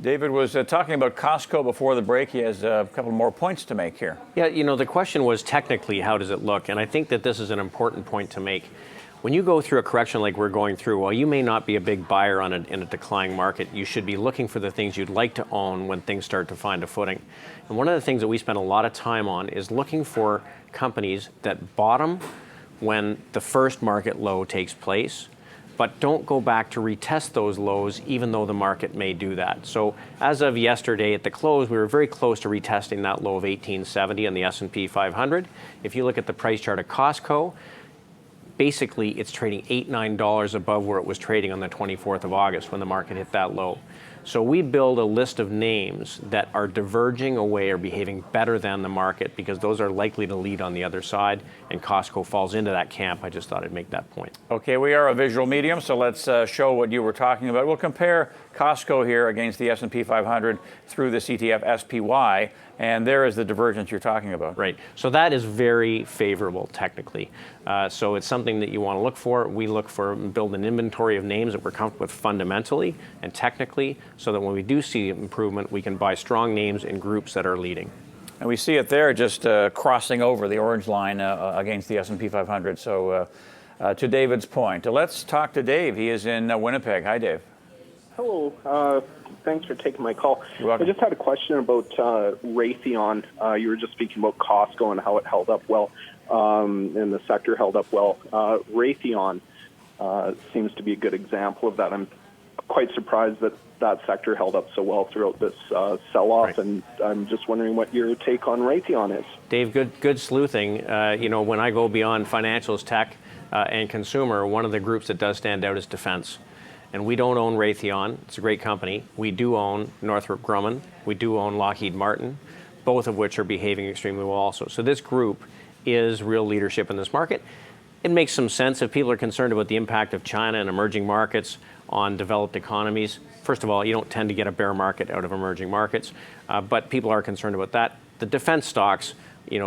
David was talking about Costco before the break. He has a couple more points to make here. Yeah, the question was technically, how does it look? And I think that this is an important point to make. When you go through a correction like we're going through, while you may not be a big buyer in a declining market, you should be looking for the things you'd like to own when things start to find a footing. And one of the things that we spend a lot of time on is looking for companies that bottom when the first market low takes place, but don't go back to retest those lows even though the market may do that. So as of yesterday at the close, we were very close to retesting that low of 1870 on the S&P 500. If you look at the price chart of Costco, basically it's trading $8-9 above where it was trading on the 24th of August when the market hit that low. So we build a list of names that are diverging away or behaving better than the market because those are likely to lead on the other side, and Costco falls into that camp. I just thought I'd make that point. Okay, we are a visual medium, so let's show what you were talking about. We'll compare Costco here against the S&P 500 through the ETF SPY, and there is the divergence you're talking about. Right. So that is very favorable technically. So it's something that you want to look for. We look for and build an inventory of names that we're comfortable with fundamentally and technically, so that when we do see improvement, we can buy strong names in groups that are leading. And we see it there just crossing over the orange line against the S&P 500. So to David's point, let's talk to Dave. He is in Winnipeg. Hi, Dave. Hello. Thanks for taking my call. You're welcome. I just had a question about Raytheon. You were just speaking about Costco and how it held up well, and the sector held up well. Raytheon seems to be a good example of that. I'm quite surprised that that sector held up so well throughout this sell-off, right. And I'm just wondering what your take on Raytheon is. Dave, good sleuthing. When I go beyond financials, tech, and consumer, one of the groups that does stand out is defense. And we don't own Raytheon. It's a great company. We do own Northrop Grumman. We do own Lockheed Martin, both of which are behaving extremely well also. So this group is real leadership in this market. It makes some sense if people are concerned about the impact of China and emerging markets on developed economies. First of all, you don't tend to get a bear market out of emerging markets, but people are concerned about that. The defense stocks,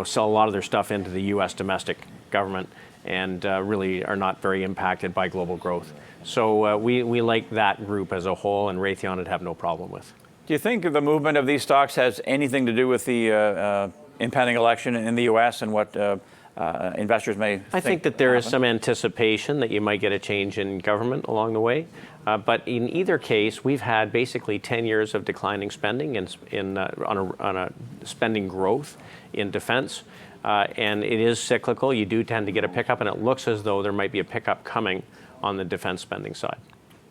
sell a lot of their stuff into the U.S. domestic government and really are not very impacted by global growth. So we like that group as a whole, and Raytheon would have no problem with. Do you think the movement of these stocks has anything to do with the impending election in the U.S. and what investors may think? I think that there is some anticipation that you might get a change in government along the way. But in either case, we've had basically 10 years of declining spending on a spending growth in defense. And it is cyclical. You do tend to get a pickup, and it looks as though there might be a pickup coming on the defense spending side.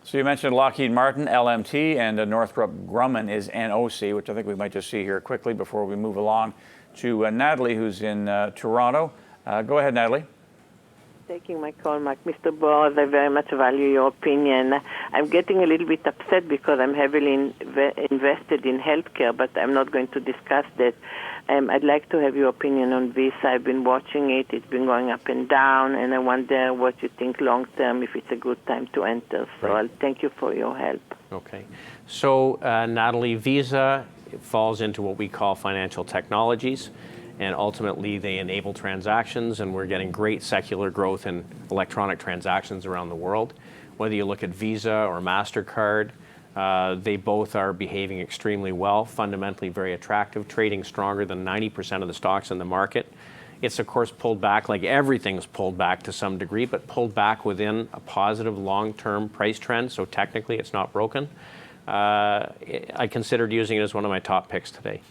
So you mentioned Lockheed Martin, LMT, and Northrop Grumman is NOC, which I think we might just see here quickly before we move along to Natalie, who's in Toronto. Go ahead, Natalie. Taking my call, Mr. Burrows, I very much value your opinion. I'm getting a little bit upset because I'm heavily invested in healthcare, but I'm not going to discuss that. I'd like to have your opinion on Visa. I've been watching it. It's been going up and down, and I wonder what you think long term, if it's a good time to enter. So I'll thank you for your help. Okay. So, Natalie, Visa falls into what we call financial technologies, and ultimately they enable transactions, and we're getting great secular growth in electronic transactions around the world. Whether you look at Visa or MasterCard, they both are behaving extremely well, fundamentally very attractive, trading stronger than 90% of the stocks in the market. It's, of course, pulled back, like everything's pulled back to some degree, but pulled back within a positive long-term price trend, so technically it's not broken. I considered using it as one of my top picks today.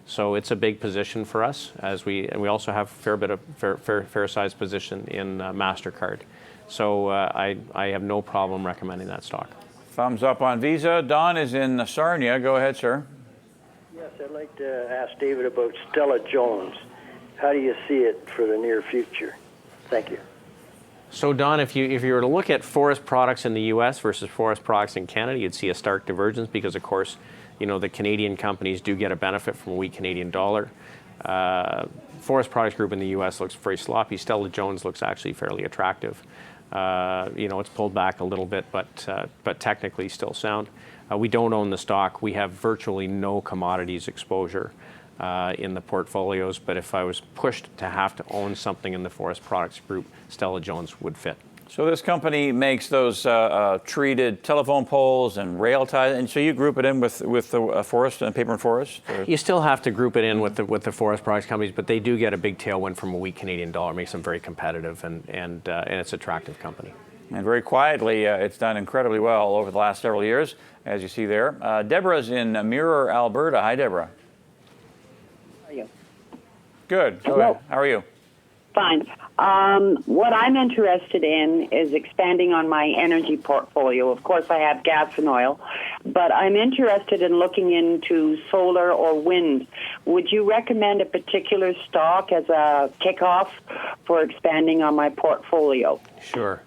So it's a big position for us, and we also have a fair bit of fair size position in MasterCard. So I have no problem recommending that stock. Thumbs up on Visa. Don is in Sarnia. Go ahead, sir. Yes, I'd like to ask David about Stella Jones. How do you see it for the near future? Thank you. So, Don, if you were to look at forest products in the U.S. versus forest products in Canada, you'd see a stark divergence because, of course, the Canadian companies do get a benefit from a weak Canadian dollar. Forest Products Group in the U.S. looks very sloppy. Stella Jones looks actually fairly attractive. It's pulled back a little bit, but technically still sound. We don't own the stock. We have virtually no commodities exposure in the portfolios, but if I was pushed to have to own something in the Forest Products Group, Stella Jones would fit. So this company makes those treated telephone poles and rail ties, and so you group it in with the forest and paper and forest? Or? You still have to group it in with the forest products companies, but they do get a big tailwind from a weak Canadian dollar. It makes them very competitive, and it's an attractive company. And very quietly, it's done incredibly well over the last several years, as you see there. Deborah's in Mirror, Alberta. Hi, Deborah. How are you? Good. Go Hello. ahead. How are you? Fine. What I'm interested in is expanding on my energy portfolio. Of course, I have gas and oil, but I'm interested in looking into solar or wind. Would you recommend a particular stock as a kickoff for expanding on my portfolio? Sure.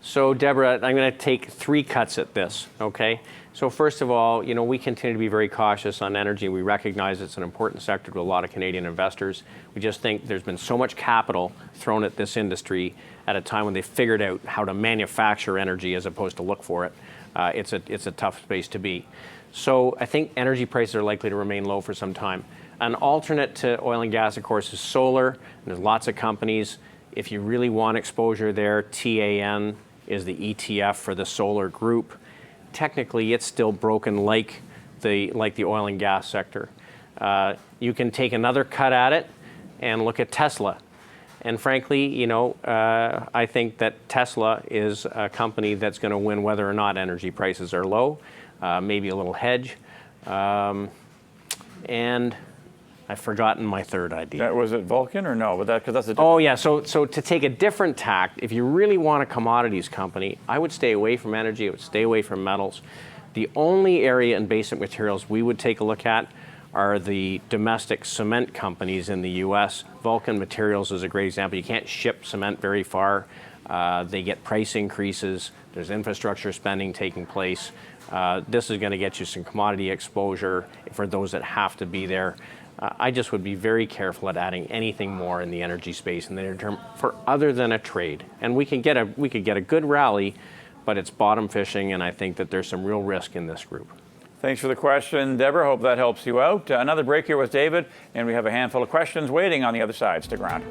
So, Deborah, I'm going to take 3 cuts at this, okay? So first of all, we continue to be very cautious on energy. We recognize it's an important sector to a lot of Canadian investors. We just think there's been so much capital thrown at this industry at a time when they figured out how to manufacture energy as opposed to look for it. It's a tough space to be. So I think energy prices are likely to remain low for some time. An alternate to oil and gas, of course, is solar. And there's lots of companies. If you really want exposure there, TAN is the ETF for the solar group. Technically, it's still broken like the oil and gas sector. You can take another cut at it and look at Tesla. And frankly, I think that Tesla is a company that's going to win whether or not energy prices are low, maybe a little hedge. And I've forgotten my third idea. Was it Vulcan or no? Because that's a Oh yeah. So to take a different tack, if you really want a commodities company, I would stay away from energy. I would stay away from metals. The only area in basic materials we would take a look at are the domestic cement companies in the U.S. Vulcan Materials is a great example. You can't ship cement very far. They get price increases. There's infrastructure spending taking place. This is going to get you some commodity exposure for those that have to be there. I just would be very careful at adding anything more in the energy space in the near term for other than a trade. And we could get a good rally, but it's bottom fishing, and I think that there's some real risk in this group. Thanks for the question, Deborah. Hope that helps you out. Another break here with David, and we have a handful of questions waiting on the other side. Stick around.